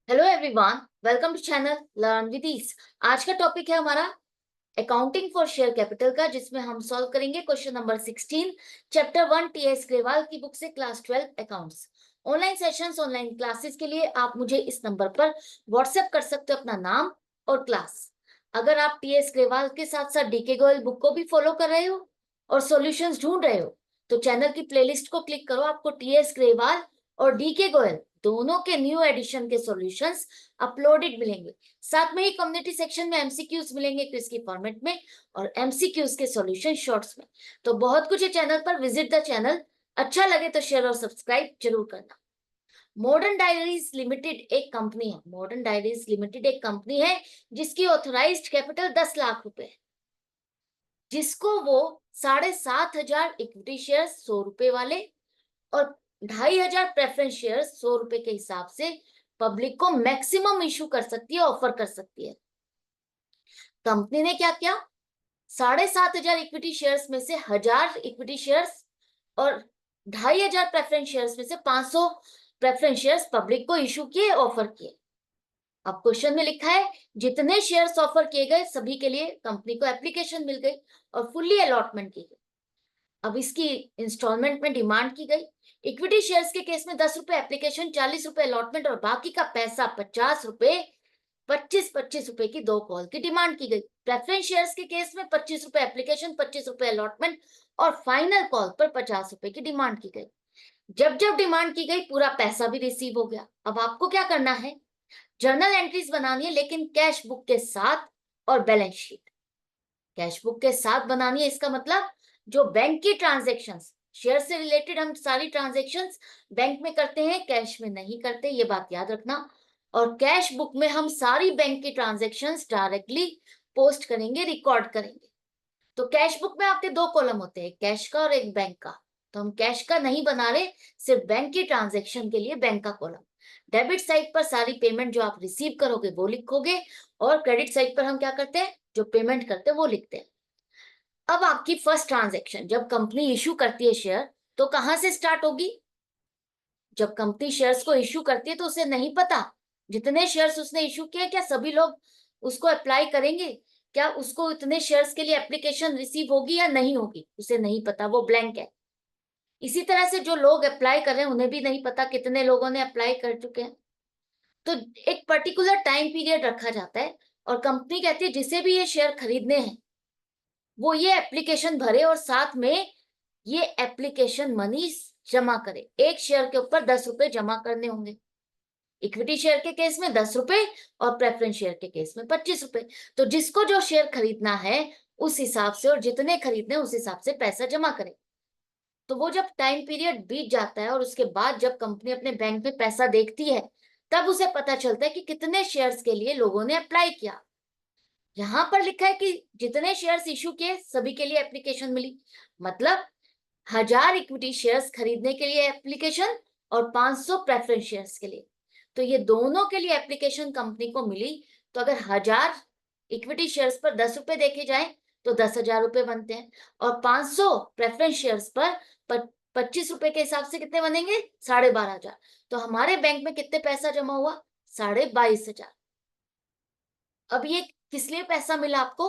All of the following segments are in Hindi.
Hello everyone, welcome to channel learn with ease. आज का टॉपिक है हमारा अकाउंटिंग फॉर शेयर कैपिटल का, जिसमें हम सॉल्व करेंगे question number 16 chapter 1 TS Grewal की बुक से class 12 accounts. Online sessions, online classes के लिए आप मुझे इस नंबर पर व्हाट्सएप कर सकते हो अपना नाम और क्लास। अगर आप टीएस ग्रेवाल के साथ साथ डीके गोयल बुक को भी फॉलो कर रहे हो और सॉल्यूशंस ढूंढ रहे हो तो चैनल की प्लेलिस्ट को क्लिक करो। आपको टीएस ग्रेवाल और डीके गोयल दोनों के न्यू एडिशन के सॉल्यूशंस अपलोडेड मिलेंगे। साथ में ही कम्युनिटी सेक्शन में एमसीक्यूज मिलेंगे क्विज की फॉर्मेट में और एमसीक्यूज के सॉल्यूशन शॉर्ट्स में। तो बहुत कुछ है चैनल पर, विजिट द चैनल। अच्छा लगे तो शेयर और सब्सक्राइब जरूर करना। मॉडर्न डायरीज लिमिटेड एक कंपनी है। मॉडर्न डायरीज लिमिटेड एक कंपनी है जिसकी ऑथराइज्ड कैपिटल 10 लाख रुपए है, जिसको वो 7,500 इक्विटी शेयर 100 रुपए वाले और 2,500 प्रेफरेंस शेयर 100 रुपए के हिसाब से पब्लिक को मैक्सिमम इशू कर सकती है, ऑफर कर सकती है। कंपनी ने क्या किया, 7,500 इक्विटी शेयर्स में से 1,000 इक्विटी शेयर्स और 2,500 प्रेफरेंस शेयर्स में से 500 प्रेफरेंस शेयर्स पब्लिक को इशू किए, ऑफर किए। अब क्वेश्चन में लिखा है जितने शेयर्स ऑफर किए गए सभी के लिए कंपनी को एप्लीकेशन मिल गई और फुल्ली अलॉटमेंट की गई। अब इसकी इंस्टॉलमेंट में डिमांड की गई। इक्विटी शेयर्स के केस में 10 रुपए एप्लीकेशन, 40 रुपए अलॉटमेंट और बाकी का पैसा 50 रुपए 25-25 रुपए की 2 कॉल की डिमांड की गई। प्रेफरेंस शेयर्स के केस में 25 रुपए एप्लीकेशन, 25 रुपए अलॉटमेंट और फाइनल कॉल पर 50 रुपए की डिमांड की गई। जब जब डिमांड की गई पूरा पैसा भी रिसीव हो गया। अब आपको क्या करना है, जर्नल एंट्रीज बनानी है, लेकिन कैश बुक के साथ और बैलेंस शीट कैश बुक के साथ बनानी है। इसका मतलब जो बैंक की ट्रांजेक्शन्स, शेयर से रिलेटेड हम सारी ट्रांजेक्शन्स बैंक में करते हैं, कैश में नहीं करते, ये बात याद रखना। और कैश बुक में हम सारी बैंक की ट्रांजेक्शन्स डायरेक्टली पोस्ट करेंगे, रिकॉर्ड करेंगे। तो कैश बुक में आपके 2 कॉलम होते हैं, कैश का और एक बैंक का। तो हम कैश का नहीं बना रहे, सिर्फ बैंक की ट्रांजेक्शन के लिए बैंक का कॉलम। डेबिट साइड पर सारी पेमेंट जो आप रिसीव करोगे वो लिखोगे, और क्रेडिट साइड पर हम क्या करते हैं, जो पेमेंट करते हैं वो लिखते हैं। अब आपकी फर्स्ट ट्रांजेक्शन जब कंपनी इशू करती है शेयर, तो कहां से स्टार्ट होगी। जब कंपनी शेयर्स को इशू करती है तो उसे नहीं पता जितने शेयर्स उसने इशू किए क्या सभी लोग उसको अप्लाई करेंगे, क्या उसको इतने शेयर्स के लिए एप्लीकेशन रिसीव होगी या नहीं होगी, उसे नहीं पता, वो ब्लैंक है। इसी तरह से जो लोग अप्लाई कर रहे हैं उन्हें भी नहीं पता कितने लोगों ने अप्लाई कर चुके हैं। तो एक पर्टिकुलर टाइम पीरियड रखा जाता है और कंपनी कहती है जिसे भी ये शेयर खरीदने हैं वो ये एप्लीकेशन भरे और साथ में ये एप्लीकेशन मनी जमा करे। एक शेयर के ऊपर 10 रुपए जमा करने होंगे। इक्विटी शेयर के केस में 10 रुपए और प्रेफरेंस शेयर के केस में 25 रुपए। तो जिसको जो शेयर खरीदना है उस हिसाब से और जितने खरीदने उस हिसाब से पैसा जमा करे। तो वो जब टाइम पीरियड बीत जाता है और उसके बाद जब कंपनी अपने बैंक में पैसा देखती है तब उसे पता चलता है कि कितने शेयर्स के लिए लोगों ने अप्लाई किया। यहां पर लिखा है कि जितने शेयर्स इशू किए सभी के लिए एप्लीकेशन मिली, मतलब 1,000 इक्विटी शेयर्स खरीदने के लिए एप्लीकेशन और 500 प्रेफरेंस शेयर्स के लिए। तो ये दोनों के लिए एप्लीकेशन कंपनी को मिली। तो अगर 1,000 इक्विटी शेयर्स पर 10 रुपए देखे जाए तो 10,000 रुपए बनते हैं, और 500 प्रेफरेंस शेयर्स पर 25 रुपए के हिसाब से कितने बनेंगे, 12,500। तो हमारे बैंक में कितने पैसा जमा हुआ, 22,500। अब ये किस लिए पैसा मिला आपको,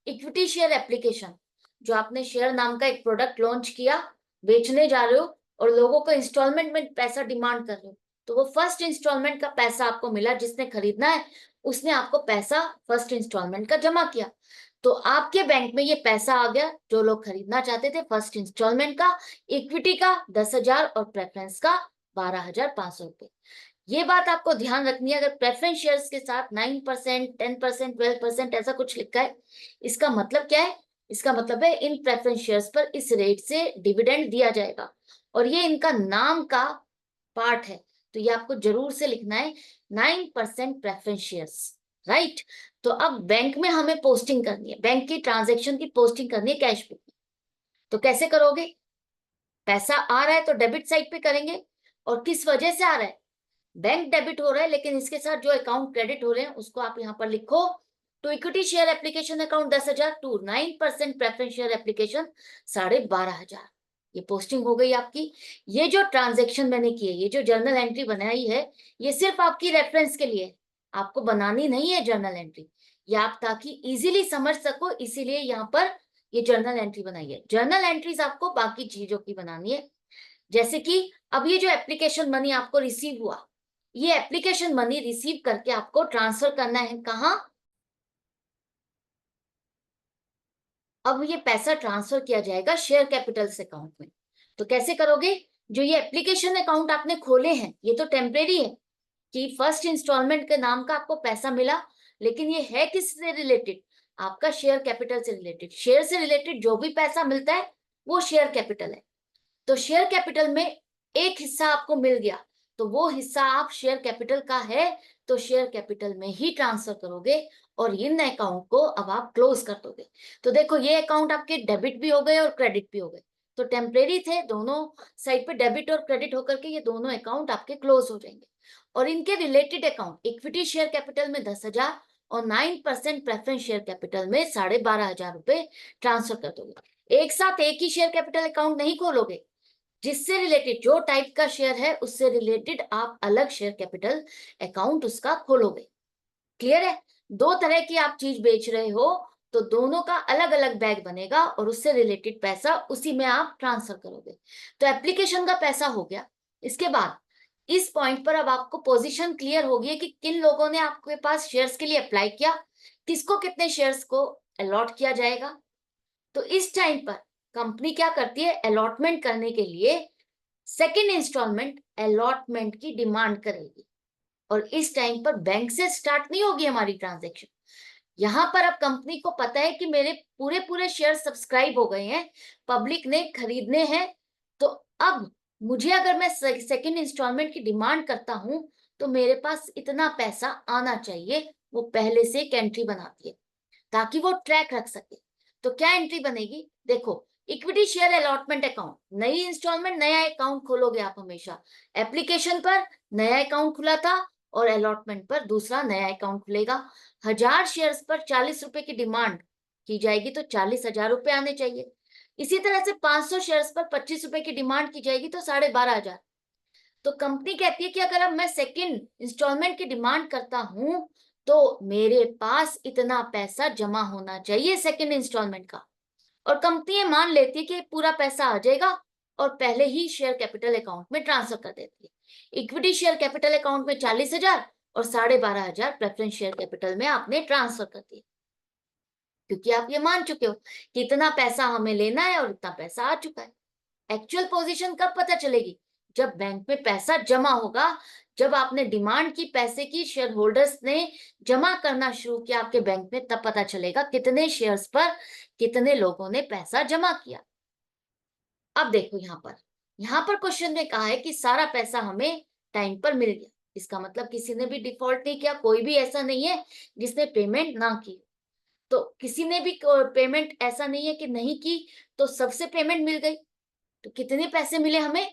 इक्विटी शेयर एप्लीकेशन, जो आपने शेयर नाम का एक प्रोडक्ट लॉन्च किया, बेचने जा रहे हो और लोगों को इंस्टॉलमेंट में पैसा डिमांड कर रहे हो, तो वो फर्स्ट इंस्टॉलमेंट का पैसा आपको मिला। जिसने खरीदना है उसने आपको पैसा फर्स्ट इंस्टॉलमेंट का जमा किया, तो आपके बैंक में ये पैसा आ गया। जो लोग खरीदना चाहते थे फर्स्ट इंस्टॉलमेंट का, इक्विटी का 10,000 और प्रेफरेंस का 12,500 रुपए। ये बात आपको ध्यान रखनी है। अगर प्रेफरेंस शेयर्स के साथ 9%, 10%, 12% ऐसा कुछ लिखा है, इसका मतलब क्या है, इसका मतलब है इन प्रेफरेंस शेयर्स पर इस रेट से डिविडेंड दिया जाएगा और ये इनका नाम का पार्ट है। तो ये आपको जरूर से लिखना है 9% प्रेफरेंस शेयर्स, राइट। तो अब बैंक में हमें पोस्टिंग करनी है, बैंक की ट्रांजेक्शन की पोस्टिंग करनी है कैश बुक में। तो कैसे करोगे, पैसा आ रहा है तो डेबिट साइड पे करेंगे, और किस वजह से आ रहा है, बैंक डेबिट हो रहा है, लेकिन इसके साथ जो अकाउंट क्रेडिट हो रहे हैं उसको आप यहाँ पर लिखो। To equity share application account 10,000, to 9% preference share application 12,500। ये पोस्टिंग हो गई आपकी। ये जो ट्रांजैक्शन मैंने की है, ये जो जर्नल एंट्री बनाई है, ये सिर्फ आपकी रेफरेंस के लिए, आपको बनानी नहीं है जर्नल एंट्री। ये आप ताकि इजीली समझ सको, इसीलिए यहाँ पर ये जर्नल एंट्री बनाई है। जर्नल एंट्रीज आपको बाकी चीजों की बनानी है, जैसे कि अब ये जो एप्लीकेशन मनी आपको रिसीव हुआ, ये एप्लीकेशन मनी रिसीव करके आपको ट्रांसफर करना है कहाँ? अब ये पैसा ट्रांसफर किया जाएगा शेयर कैपिटल्स अकाउंट में। तो कैसे करोगे? जो ये एप्लीकेशन अकाउंट आपने खोले हैं, ये तो टेम्परेरी है कि फर्स्ट इंस्टॉलमेंट के नाम का आपको पैसा मिला, लेकिन ये है किससे रिलेटेड? आपका शेयर कैपिटल से रिलेटेड। शेयर से रिलेटेड जो भी पैसा मिलता है वो शेयर कैपिटल है। तो शेयर कैपिटल में एक हिस्सा आपको मिल गया, तो वो हिस्सा आप शेयर कैपिटल का है तो शेयर कैपिटल में ही ट्रांसफर करोगे और इन अकाउंट को अब आप क्लोज कर दोगे। तो देखो, ये अकाउंट आपके डेबिट भी हो गए और क्रेडिट भी हो गए। तो टेम्परेरी थे, दोनों साइड पे डेबिट और क्रेडिट होकर के ये दोनों अकाउंट आपके क्लोज हो जाएंगे। और इनके related account equity share capital में 10,000 और 9% प्रेफरेंस शेयर कैपिटल में 12,500 रुपए ट्रांसफर कर दोगे। एक साथ एक ही शेयर कैपिटल अकाउंट नहीं खोलोगे, जिससे रिलेटेड जो टाइप का शेयर है उससे रिलेटेड आप अलग शेयर कैपिटल अकाउंट उसका खोलोगे। क्लियर है? दो तरह की आप चीज बेच रहे हो तो दोनों का अलग अलग बैग बनेगा और उससे रिलेटेड पैसा उसी में आप ट्रांसफर करोगे। तो एप्लीकेशन का पैसा हो गया। इसके बाद इस पॉइंट पर अब आपको पोजीशन क्लियर होगी है कि किन लोगों ने आपके पास शेयर्स के लिए अप्लाई किया, किसको कितने शेयर्स को अलॉट किया जाएगा। तो इस टाइम पर कंपनी क्या करती है? अलॉटमेंट करने के लिए सेकेंड इंस्टॉलमेंट अलॉटमेंट की डिमांड करेगी। और इस टाइम पर बैंक से स्टार्ट नहीं होगी हमारी ट्रांजैक्शन। यहां पर अब कंपनी को पता है कि मेरे पूरे पूरे शेयर सब्सक्राइब हो गए हैं, पब्लिक ने खरीदने हैं, तो अब मुझे अगर मैं सेकेंड इंस्टॉलमेंट की डिमांड करता हूं तो मेरे पास इतना पैसा आना चाहिए। वो पहले से एक एंट्री बनाती है ताकि वो ट्रैक रख सके। तो क्या एंट्री बनेगी? देखो, इक्विटी शेयर अलॉटमेंट अकाउंट, नई इंस्टॉलमेंट नया अकाउंट खोलोगे आप हमेशा। एप्लीकेशन पर नया अकाउंट खुला था और अलॉटमेंट पर दूसरा नया अकाउंट खुलेगा। 1,000 शेयर्स पर 40 रुपए की डिमांड की जाएगी तो 40,000 रुपए आने चाहिए। इसी तरह से 500 शेयर्स पर 25 रुपए की डिमांड की जाएगी तो 12,500। तो कंपनी कहती है कि अगर अब मैं सेकेंड इंस्टॉलमेंट की डिमांड करता हूं तो मेरे पास इतना पैसा जमा होना चाहिए सेकेंड इंस्टॉलमेंट का। और कंपनी मान लेती है कि पूरा पैसा आ जाएगा और पहले ही शेयर कैपिटल अकाउंट में ट्रांसफर कर देती है। इक्विटी शेयर कैपिटल अकाउंट में 40,000 और 12,500 प्रेफरेंस शेयर कैपिटल में आपने ट्रांसफर कर दिया, क्योंकि आप ये मान चुके हो कि इतना पैसा हमें लेना है और इतना पैसा आ चुका है। एक्चुअल पोजीशन कब पता चलेगी? जब बैंक में पैसा जमा होगा। जब आपने डिमांड की पैसे की, शेयर होल्डर्स ने जमा करना शुरू किया आपके बैंक में, तब पता चलेगा कितने शेयर्स पर कितने लोगों ने पैसा जमा किया। अब देखो, यहाँ पर क्वेश्चन में कहा है कि सारा पैसा हमें टाइम पर मिल गया। इसका मतलब किसी ने भी डिफॉल्ट नहीं किया, कोई भी ऐसा नहीं है जिसने पेमेंट ना की। तो किसी ने भी पेमेंट ऐसा नहीं है कि नहीं की, तो सबसे पेमेंट मिल गई। तो कितने पैसे मिले हमें?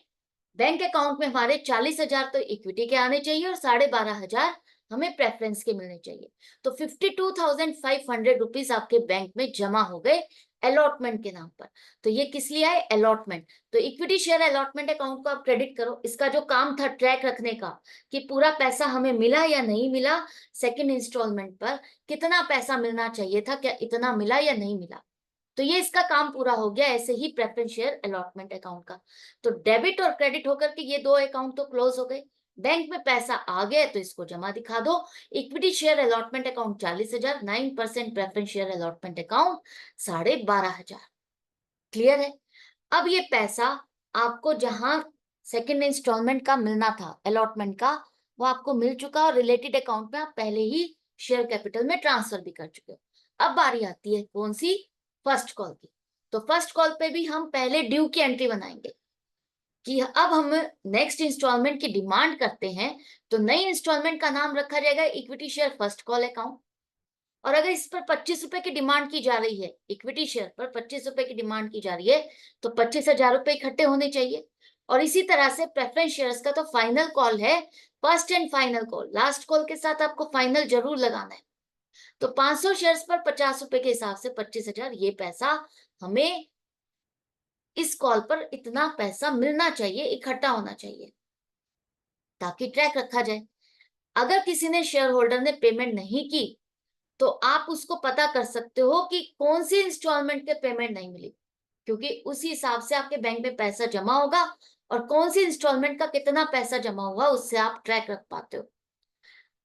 बैंक अकाउंट में हमारे 40,000 तो इक्विटी के आने चाहिए और 12,500 हमें प्रेफरेंस के मिलने चाहिए। तो 52,500 रुपीज आपके बैंक में जमा हो गए अलॉटमेंट के नाम पर। तो ये किस लिए आए? अलॉटमेंट। तो इक्विटी शेयर अलॉटमेंट अकाउंट को आप क्रेडिट करो। इसका जो काम था ट्रैक रखने का कि पूरा पैसा हमें मिला या नहीं मिला, सेकेंड इंस्टॉलमेंट पर कितना पैसा मिलना चाहिए था, क्या इतना मिला या नहीं मिला, तो ये इसका काम पूरा हो गया। ऐसे ही प्रेफरेंस शेयर अलॉटमेंट अकाउंट का। तो डेबिट और क्रेडिट होकर के ये दो अकाउंट तो क्लोज हो गए। बैंक में पैसा आ गया तो इसको जमा दिखा दो। Equity share allotment account 40,000, 9% preference share allotment account 12,500। Clear है? अब ये पैसा आपको जहां सेकेंड इंस्टॉलमेंट का मिलना था अलॉटमेंट का, वो आपको मिल चुका और रिलेटेड अकाउंट में आप पहले ही शेयर कैपिटल में ट्रांसफर भी कर चुके हो। अब बारी आती है कौन सी? फर्स्ट कॉल की। तो फर्स्ट कॉल पे भी हम पहले ड्यू की एंट्री बनाएंगे कि अब हम नेक्स्ट इंस्टॉलमेंट की डिमांड करते हैं। तो नई इंस्टॉलमेंट का नाम रखा जाएगा equity share first call account. और अगर इस पर 25 रुपए की डिमांड की जा रही है, इक्विटी शेयर पर 25 रुपए की डिमांड की जा रही है, तो 25,000 रुपए इकट्ठे होने चाहिए। और इसी तरह से प्रेफरेंस शेयर्स का तो फाइनल कॉल है, first and final call, last call के साथ आपको फाइनल जरूर लगाना है। तो 500 शेयर्स पर 50 रुपए के हिसाब से 25,000 ये पैसा हमें इस कॉल पर इतना पैसा मिलना चाहिए, इकट्ठा होना चाहिए, ताकि ट्रैक रखा जाए। अगर किसी ने शेयर होल्डर ने पेमेंट नहीं की तो आप उसको पता कर सकते हो कि कौन सी इंस्टॉलमेंट के पेमेंट नहीं मिली, क्योंकि उसी हिसाब से आपके बैंक में पैसा जमा होगा और कौन सी इंस्टॉलमेंट का कितना पैसा जमा हुआ उससे आप ट्रैक रख पाते हो।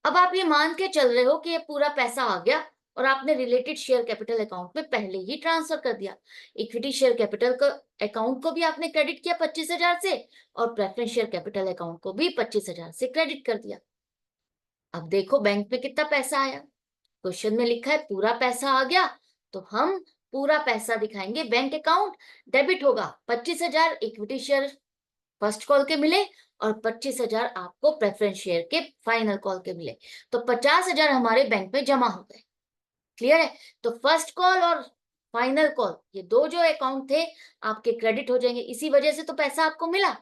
अब आप ये मान के चल रहे हो कि ये पूरा पैसा आ गया और आपने रिलेटेड शेयर कैपिटल अकाउंट में पहले ही ट्रांसफर कर दिया। इक्विटी शेयर कैपिटल का अकाउंट को भी आपने क्रेडिट किया 25,000 से और प्रेफरेंस शेयर कैपिटल अकाउंट को भी 25,000 से क्रेडिट कर दिया। अब देखो बैंक में कितना पैसा आया। क्वेश्चन में लिखा है पूरा पैसा आ गया, तो हम पूरा पैसा दिखाएंगे बैंक अकाउंट। डेबिट होगा 25,000 इक्विटी शेयर फर्स्ट कॉल के मिले और 25,000 आपको प्रेफरेंस शेयर के फाइनल कॉल के मिले, तो 50,000 हमारे बैंक में जमा हो गए। क्लियर है? तो फर्स्ट कॉल और फाइनल कॉल ये दो जो अकाउंट थे आपके क्रेडिट हो जाएंगे। इसी वजह से तो पैसा आपको मिला।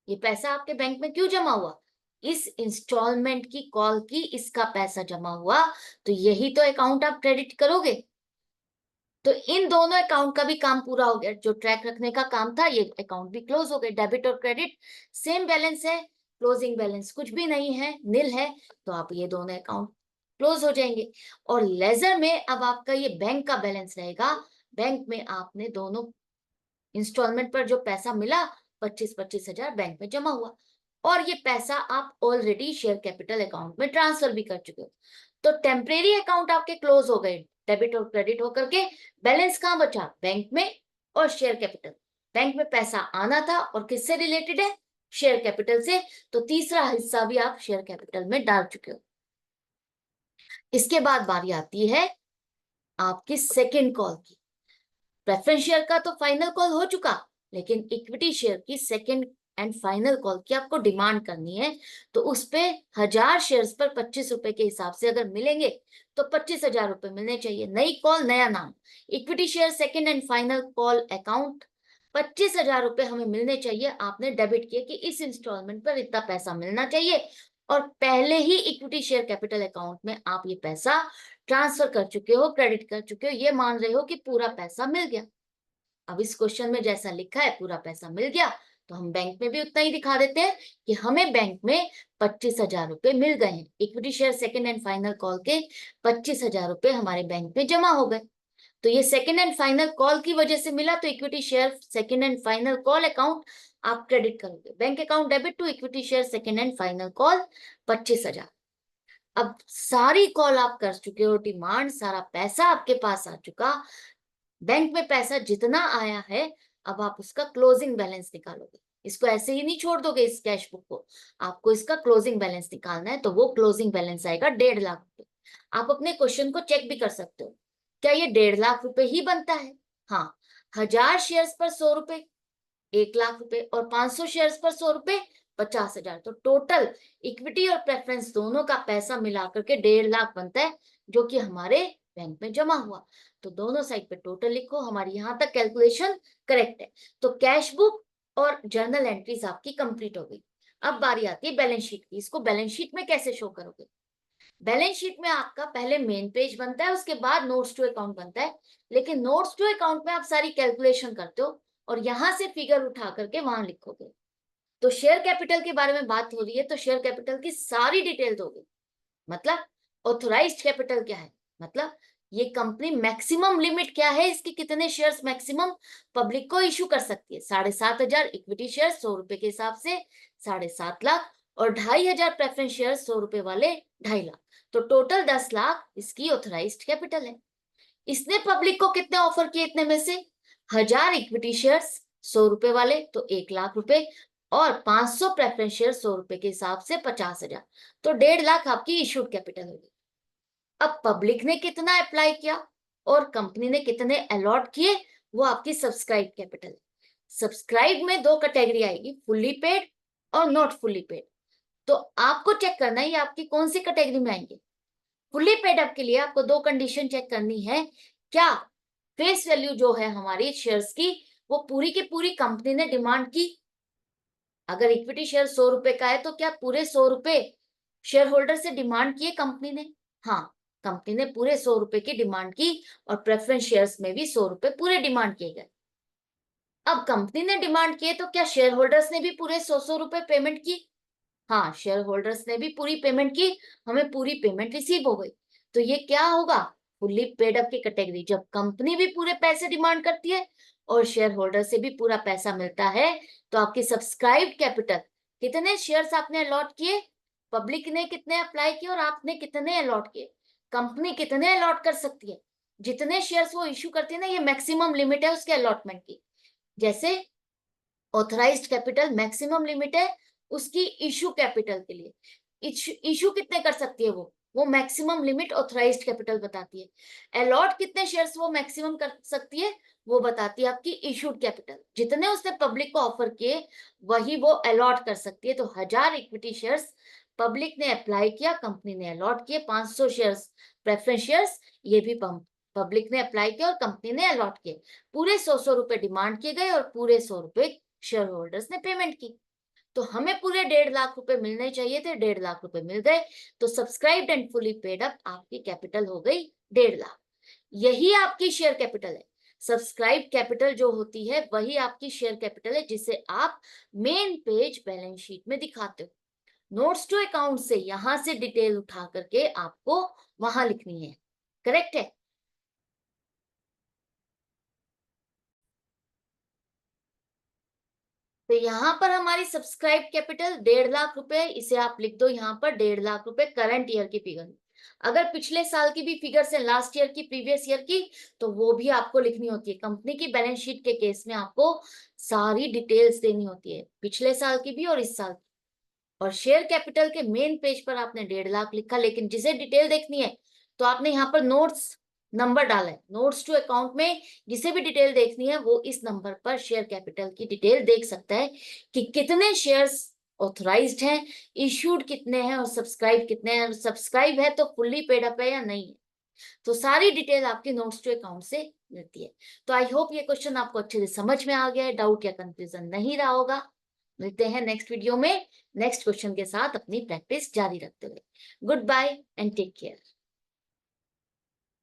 ये पैसा आपके बैंक में क्यों जमा हुआ? इस इंस्टॉलमेंट की कॉल की इसका पैसा जमा हुआ, तो यही तो अकाउंट आप क्रेडिट करोगे। तो इन दोनों अकाउंट का भी काम पूरा हो गया। जो ट्रैक रखने का काम था ये अकाउंट भी क्लोज हो गए। डेबिट और क्रेडिट सेम बैलेंस है, क्लोजिंग बैलेंस कुछ भी नहीं है, नील है, तो आप ये दोनों अकाउंट क्लोज हो जाएंगे। और लेजर में अब आपका ये बैंक का बैलेंस रहेगा। बैंक में आपने दोनों इंस्टॉलमेंट पर जो पैसा मिला 25,000 बैंक में जमा हुआ और ये पैसा आप ऑलरेडी शेयर कैपिटल अकाउंट में ट्रांसफर भी कर चुके हो। तो टेम्परेरी अकाउंट आपके क्लोज हो गए डेबिट और क्रेडिट होकर के। बैलेंस कहां बचा? बैंक में और शेयर कैपिटल। बैंक में पैसा आना था और किससे रिलेटेड है? शेयर कैपिटल से। तो तीसरा हिस्सा भी आप शेयर कैपिटल में डाल चुके हो। इसके बाद बारी आती है आपकी सेकेंड कॉल की। प्रेफरेंस शेयर का तो फाइनल कॉल हो चुका, लेकिन इक्विटी शेयर की सेकंड एंड फाइनल कॉल की आपको डिमांड करनी है। तो उस पे 1000 शेयर्स पर 25 रुपए के हिसाब से अगर मिलेंगे तो 25,000 रुपए मिलने चाहिए। नई कॉल नया नाम, equity share second and final call account. 25,000 रुपए हमें मिलने चाहिए। आपने डेबिट किया कि इस इंस्टॉलमेंट पर इतना पैसा मिलना चाहिए और पहले ही इक्विटी शेयर कैपिटल अकाउंट में आप ये पैसा ट्रांसफर कर चुके हो, क्रेडिट कर चुके हो। ये मान रहे हो कि पूरा पैसा मिल गया। अब इस क्वेश्चन में जैसा लिखा है पूरा पैसा मिल गया, तो हम बैंक में भी उतना ही दिखा देते हैं कि हमें बैंक में 25,000 रुपए मिल गए हैं। Equity share second and final call के 25,000 रुपए हमारे बैंक में जमा हो गए। तो ये सेकंड एंड फाइनल कॉल की वजह से मिला, तो equity share second and final call account आप क्रेडिट करोगे। Bank account debit to equity share second and final call 25,000। अब सारी कॉल आप कर चुके हो, डिमांड सारा पैसा आपके पास आ चुका। बैंक में पैसा जितना आया है अब आप उसका क्लोजिंग बैलेंस निकालोगे। इसको ऐसे ही नहीं छोड़ दोगे इस कैश बुक को, आपको इसका क्लोजिंग बैलेंस निकालना है। तो वो क्लोजिंग बैलेंस आएगा 1.5 लाख रुपए। आप अपने क्वेश्चन को चेक भी कर सकते हो, क्या ये 1.5 लाख रुपए ही बनता है? हाँ, 1000 शेयर्स पर 100 रुपए 1 लाख रुपए और 500 शेयर्स पर 100 रुपए 50,000। तो टोटल इक्विटी और प्रेफरेंस दोनों का पैसा मिलाकर के 1.5 लाख बनता है, जो कि हमारे बैंक में जमा हुआ। तो दोनों साइड पे टोटल लिखो, हमारी यहां तक कैलकुलेशन करेक्ट है। तो कैश बुक और जर्नल एंट्रीज आपकी कंप्लीट हो गई। अब बारी आती है बैलेंस शीट की। इसको बैलेंस शीट में कैसे शो करोगे? बैलेंस शीट में आपका पहले मेन पेज बनता है, उसके बाद नोट्स टू अकाउंट बनता है। लेकिन नोट्स टू अकाउंट में आप सारी कैलकुलेशन करते हो और यहां से फिगर उठा करके वहां लिखोगे। तो शेयर कैपिटल के बारे में बात हो रही है तो शेयर कैपिटल की सारी डिटेल दोगे। मतलब ऑथोराइज्ड कैपिटल क्या है, मतलब ये कंपनी मैक्सिमम लिमिट क्या है, इसके कितने शेयर्स मैक्सिमम पब्लिक को इशू कर सकती है। 7,500 इक्विटी शेयर 100 रुपए के हिसाब से 7.5 लाख और 2,500 प्रेफरेंस शेयर 100 रुपए वाले 2.5 लाख। तो टोटल 10 लाख इसकी ऑथोराइज्ड कैपिटल है। इसने पब्लिक को कितने ऑफर किए? इतने में से 1000 इक्विटी शेयर्स 100 रुपए वाले तो 1 लाख रुपए और 500 प्रेफरेंस शेयर 100 रुपए के हिसाब से 50,000, तो 1.5 लाख आपकी इशूड कैपिटल होगी। अब पब्लिक ने कितना अप्लाई किया और कंपनी ने कितने अलॉट किए, वो आपकी सब्सक्राइब कैपिटल है। सब्सक्राइब में दो कैटेगरी आएगी, फुल्ली पेड और नॉट फुल्ली पेड। तो आपको चेक करना है आपकी कौन सी कैटेगरी में आएंगे। फुल्ली पेड अप के लिए आपको दो कंडीशन चेक करनी है। क्या फेस वैल्यू जो है हमारी शेयर्स की वो पूरी की पूरी कंपनी ने डिमांड की? अगर इक्विटी शेयर 100 रुपए का है तो क्या पूरे 100 रुपए शेयर होल्डर से डिमांड किए कंपनी ने? हाँ, कंपनी ने पूरे 100 रुपए की डिमांड की और प्रेफरेंस शेयर्स में भी 100 रुपए पूरे डिमांड किए गए। अब कंपनी ने डिमांड किए तो क्या शेयर होल्डर्स ने भी पूरे 100 रुपए पेमेंट की? हाँ, शेयर होल्डर्स ने भी पूरी पेमेंट की, हमें पूरी पेमेंट रिसीव हो गई। तो ये क्या होगा? फुल्ली पेड अप की कैटेगरी। जब कंपनी भी पूरे पैसे डिमांड करती है और शेयर होल्डर से भी पूरा पैसा मिलता है, तो आपकी सब्सक्राइब कैपिटल, कितने शेयर्स आपने अलॉट किए, पब्लिक ने कितने अप्लाई किए और आपने कितने अलॉट किए, कंपनी कितने अलॉट कर सकती है, जितने शेयर्स वो इश्यू करती है ना, ये मैक्सिमम लिमिट है उसके अलॉटमेंट की। जैसे ऑथराइज्ड कैपिटल मैक्सिमम लिमिट है उसकी इशू कैपिटल के लिए। इशू कितने कर सकती है वो मैक्सिमम लिमिट ऑथराइज्ड कैपिटल बताती है। अलॉट कितने शेयर्स वो मैक्सिमम कर सकती है, वो बताती है आपकी इशूड कैपिटल। जितने उसने पब्लिक को ऑफर किए वही वो अलॉट कर सकती है। तो 1000 इक्विटी शेयर्स पब्लिक ने अप्लाई किया, कंपनी ने अलॉट किए। 500 शेयर्स प्रेफरेंस शेयर्स, ये भी पब्लिक ने अप्लाई किया और कंपनी ने अलॉट किए। पूरे 100 रुपए डिमांड किए गए और पूरे 100 रुपए शेयर होल्डर्स ने पेमेंट की। तो हमें पूरे 1.5 लाख रुपए मिलने चाहिए थे, 1.5 लाख रुपए मिल गए। तो subscribed and fully paid up आपकी कैपिटल हो गई 1.5 लाख। यही आपकी शेयर कैपिटल है। सब्सक्राइब कैपिटल जो होती है वही आपकी शेयर कैपिटल है, जिसे आप मेन पेज बैलेंस शीट में दिखाते हो। नोट्स टू अकाउंट से यहां से डिटेल उठा करके आपको वहां लिखनी है। करेक्ट है? तो यहाँ पर हमारी सब्सक्राइब कैपिटल 1.5 लाख रुपए, इसे आप लिख दो यहाँ पर 1.5 लाख रुपए करंट ईयर की फिगर। अगर पिछले साल की भी फिगर्स है, लास्ट ईयर की, प्रीवियस ईयर की, तो वो भी आपको लिखनी होती है। कंपनी की बैलेंस शीट के केस में आपको सारी डिटेल्स देनी होती है, पिछले साल की भी और इस साल की। और शेयर कैपिटल के मेन पेज पर आपने 1.5 लाख लिखा, लेकिन जिसे डिटेल देखनी है तो आपने यहाँ पर नोट्स नंबर डाला है। नोट्स टू अकाउंट में जिसे भी डिटेल देखनी है वो इस नंबर पर शेयर कैपिटल की डिटेल देख सकता है कि कितने शेयर्स ऑथराइज्ड हैं, इश्यूड कितने हैं और सब्सक्राइब कितने हैं। सब्सक्राइब है तो फुल्ली पेड अप है या नहीं है, तो सारी डिटेल आपकी नोट्स टू अकाउंट से मिलती है। तो आई होप ये क्वेश्चन आपको अच्छे से समझ में आ गया है, डाउट या कंफ्यूजन नहीं रहा होगा। मिलते हैं नेक्स्ट वीडियो में नेक्स्ट क्वेश्चन के साथ अपनी प्रैक्टिस जारी रखते हुए। Goodbye and take care.